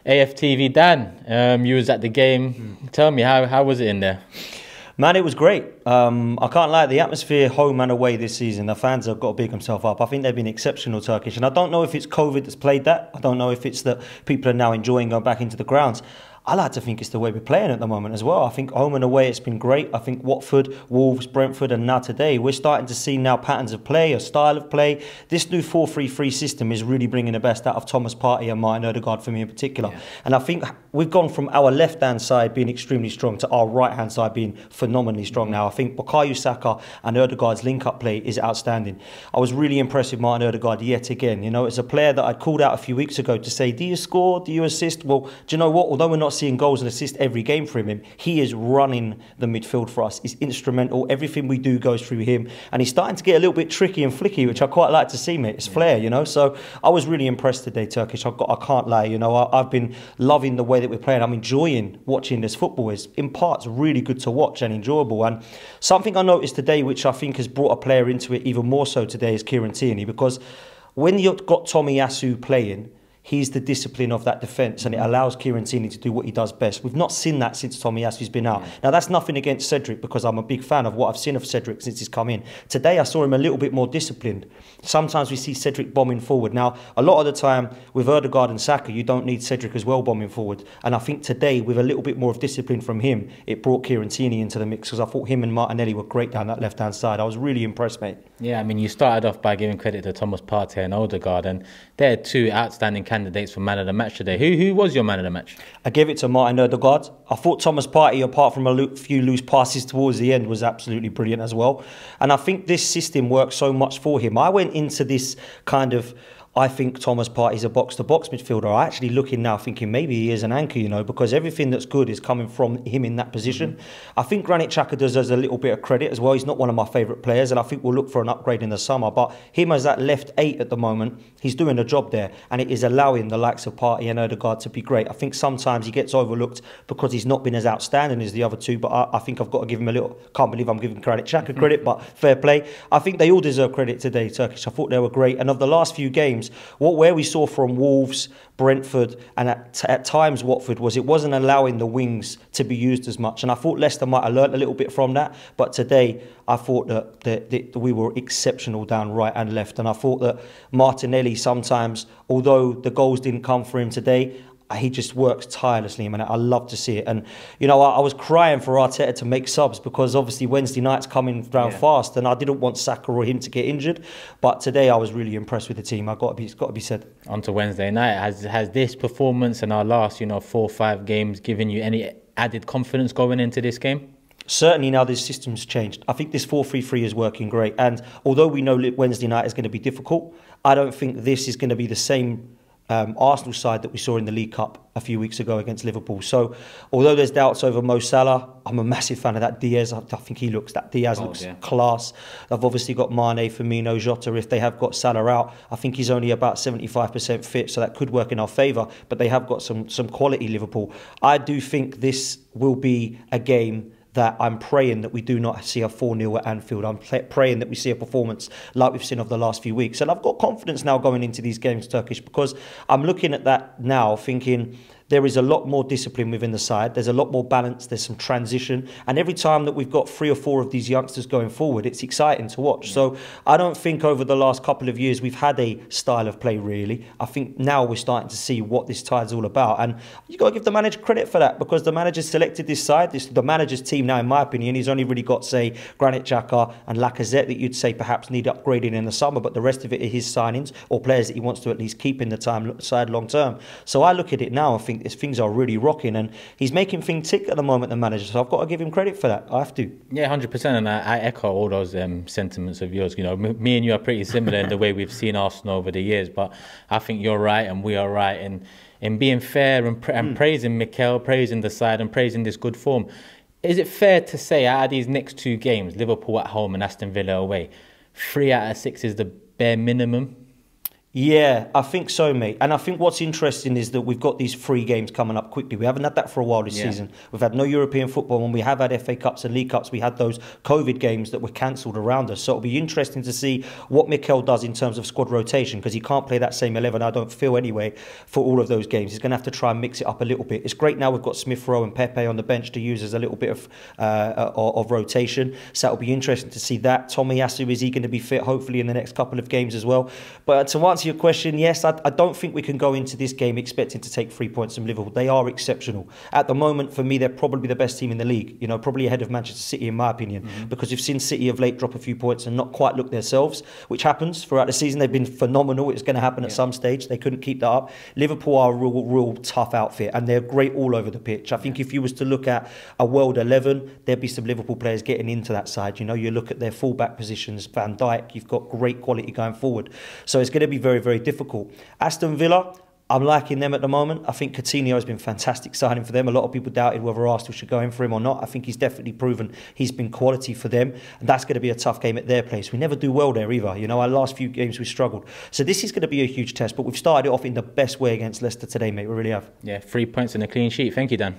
AFTV Dan, you was at the game. Tell me, how was it in there? Man, it was great. I can't lie, the atmosphere home and away this season, the fans have got to big themselves up. I think they've been exceptional, Turkish. And I don't know if it's COVID that's played that. I don't know if it's that people are now enjoying going back into the grounds. I like to think it's the way we're playing at the moment as well. I think home and away it's been great. I think Watford, Wolves, Brentford and now today we're starting to see now patterns of play, a style of play. This new 4-3-3 system is really bringing the best out of Thomas Partey and Martin Ødegaard for me in particular. Yeah. And I think we've gone from our left-hand side being extremely strong to our right-hand side being phenomenally strong now. I think Bukayo Saka and Ødegaard's link-up play is outstanding. I was really impressed with Martin Ødegaard yet again. You know, it's a player that I called out a few weeks ago to say, do you score? Do you assist? Well, do you know what? Although we're not seeing goals and assists every game from him, he is running the midfield for us. He's instrumental. Everything we do goes through him, and he's starting to get a little bit tricky and flicky, which I quite like to see, mate. It's flair, you know. So I was really impressed today, Turkish. I can't lie, you know. I've been loving the way that we're playing. I'm enjoying watching this football. It's in parts really good to watch and enjoyable. And something I noticed today, which I think has brought a player into it even more so today, is Kieran Tierney, because when you've got Tomiyasu playing, he's the discipline of that defence, and it allows Kieran Tierney to do what he does best. We've not seen that since Tomiyasu's been out. Now, that's nothing against Cedric, because I'm a big fan of what I've seen of Cedric since he's come in. Today, I saw him a little bit more disciplined. Sometimes we see Cedric bombing forward. Now, a lot of the time, with Ødegaard and Saka, you don't need Cedric as well bombing forward. And I think today, with a little bit more of discipline from him, it brought Kieran Tierney into the mix, because I thought him and Martinelli were great down that left-hand side. I was really impressed, mate. Yeah, I mean, you started off by giving credit to Thomas Partey and Ødegaard, and they're two outstanding candidates for man of the match today. Who was your man of the match? I gave it to Martin Ødegaard. I thought Thomas Partey, apart from a few loose passes towards the end, was absolutely brilliant as well. And I think this system works so much for him. I went into this kind of, I think Thomas Partey's a box-to-box midfielder. I actually looking now thinking maybe he is an anchor, you know, because everything that's good is coming from him in that position. I think Granit Xhaka does us a little bit of credit as well. He's not one of my favourite players, and I think we'll look for an upgrade in the summer. But him as that left 8 at the moment, he's doing a job there, and it is allowing the likes of Partey and Ødegaard to be great. I think sometimes he gets overlooked because he's not been as outstanding as the other two, but I think I've got to give him a little, can't believe I'm giving Granit Xhaka credit, but fair play. I think they all deserve credit today, Turkish. I thought they were great, and of the last few games, where we saw from Wolves, Brentford and at times Watford was it wasn't allowing the wings to be used as much, and I thought Leicester might have learnt a little bit from that, but today I thought that we were exceptional down right and left, and I thought that Martinelli sometimes, although the goals didn't come for him today, he just works tirelessly, man. I love to see it. And, you know, I was crying for Arteta to make subs because obviously Wednesday night's coming round fast and I didn't want Saka or him to get injured. But today I was really impressed with the team. It's got to be said. On to Wednesday night. Has this performance in our last, 4 or 5 games given you any added confidence going into this game? Certainly now this system's changed. I think this 4-3-3 is working great. And although we know Wednesday night is going to be difficult, I don't think this is going to be the same Arsenal side that we saw in the League Cup a few weeks ago against Liverpool. So although there's doubts over Mo Salah, I'm a massive fan of that Diaz. I think Diaz looks class. They've obviously got Mane, Firmino, Jota. If they have got Salah out, I think he's only about 75% fit, so that could work in our favour. But they have got some quality Liverpool. I do think this will be a game that I'm praying that we do not see a 4-0 at Anfield. I'm praying that we see a performance like we've seen over the last few weeks. And I've got confidence now going into these games, Turkish, because I'm looking at that now thinking there is a lot more discipline within the side. There's a lot more balance. There's some transition. And every time that we've got 3 or 4 of these youngsters going forward, it's exciting to watch. So I don't think over the last couple of years we've had a style of play, really. I think now we're starting to see what this tide's all about. And you've got to give the manager credit for that, because the manager's selected this side. The manager's team now, in my opinion, he's only really got, say, Granit Xhaka and Lacazette that you'd say perhaps need upgrading in the summer, but the rest of it are his signings or players that he wants to at least keep in the side long term. So I look at it now and think things are really rocking, and he's making things tick at the moment, the manager. So I've got to give him credit for that. I have to. Yeah, 100%. And I echo all those sentiments of yours. You know, me and you are pretty similar in the way we've seen Arsenal over the years. But I think you're right, and we are right in being fair and praising Mikel, praising the side, and praising this good form. Is it fair to say out of these next 2 games, Liverpool at home and Aston Villa away, 3 out of 6 is the bare minimum? Yeah, I think so, mate. And I think what's interesting is that we've got these 3 games coming up quickly. We haven't had that for a while this season. We've had no European football. When we have had FA Cups and League Cups, we had those COVID games that were cancelled around us. So it'll be interesting to see what Mikel does in terms of squad rotation, because he can't play that same 11, I don't feel anyway, for all of those games. He's going to have to try and mix it up a little bit. It's great now we've got Smith Rowe and Pepe on the bench to use as a little bit of rotation. So it'll be interesting to see that. Tomiyasu, is he going to be fit? Hopefully in the next couple of games as well. But to answer your question, yes, I don't think we can go into this game expecting to take 3 points from Liverpool. They are exceptional. At the moment, for me, they're probably the best team in the league. You know, probably ahead of Manchester City, in my opinion, because we've seen City of late drop a few points and not quite look themselves, which happens throughout the season. They've been phenomenal. It's going to happen at some stage. They couldn't keep that up. Liverpool are a real tough outfit, and they're great all over the pitch. I think if you was to look at a world 11, there'd be some Liverpool players getting into that side. You know, you look at their fullback positions, Van Dijk, you've got great quality going forward. So it's going to be very, very difficult. Aston Villa, I'm liking them at the moment. I think Coutinho has been fantastic signing for them. A lot of people doubted whether Arsenal should go in for him or not. I think he's definitely proven he's been quality for them. And that's going to be a tough game at their place. We never do well there either. You know, our last few games we struggled. So this is going to be a huge test. But we've started it off in the best way against Leicester today, mate. We really have. Yeah, 3 points and a clean sheet. Thank you, Dan.